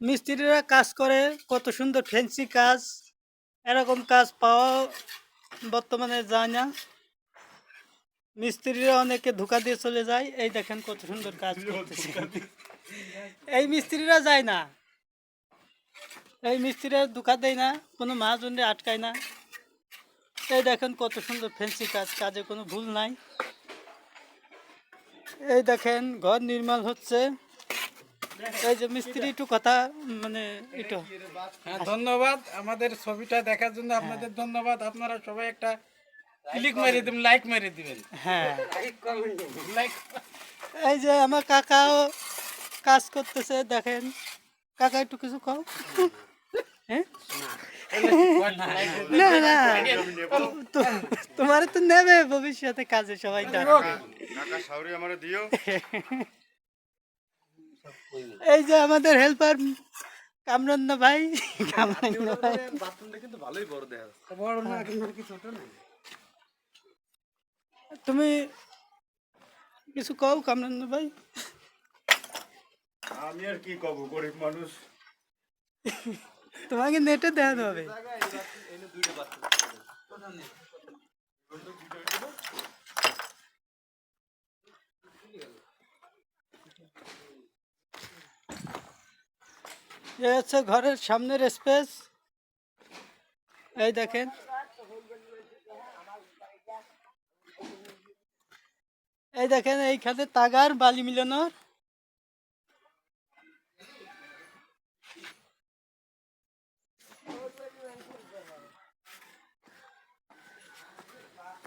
মিস্ত্রিরা কাজ করে, কত সুন্দর ফ্যান্সি কাজ। এরকম কাজ পাওয়া বর্তমানে যায় না। মিস্ত্রিরা অনেকে ধোঁকা দিয়ে চলে যায়। এই দেখেন কত সুন্দর কাজ করতেছে। এই মিস্ত্রিরা যায় না, এই মিস্ত্রিরা ধোঁকা দেয় না, কোনো মহাজনরে আটকায় না। এই দেখেন কত সুন্দর ফ্যান্সি কাজ, কাজে কোনো ভুল নাই। এই দেখেন ঘর নির্মাণ হচ্ছে। এই যে মিস্ত্রি একটু কথা মানে একটু ধন্যবাদ আমাদের ছবিটা দেখার জন্য। আপনাদের ধন্যবাদ। আপনারা সবাই একটা ক্লিক মারিয়ে দিবেন, লাইক মারিয়ে দিবেন। হ্যাঁ, লাইক এই যে আমার কাকাও কাজ করতেছে, দেখেন। কাকা একটু কিছু কও। হ্যাঁ, না না, তোমার তো নেবে ভবিষ্যতে কাজে, সবাই ডাকবে। এই যে আমাদের হেল্পার কামরান না ভাই, কামরান না ভাই। কিন্তু ভালোই বড় দেখা যাচ্ছে। বড় না কিন্তু কি ছোট না। তুমি কিছু কও কামরান না ভাই। আমি আর কি কব, গরিব মানুষ। তোমাকে নেটে দেখাতে হবে। এ হচ্ছে ঘরের সামনের স্পেস। এই দেখেন, এই দেখেন এইখানে তাগার বালি মিলানোর।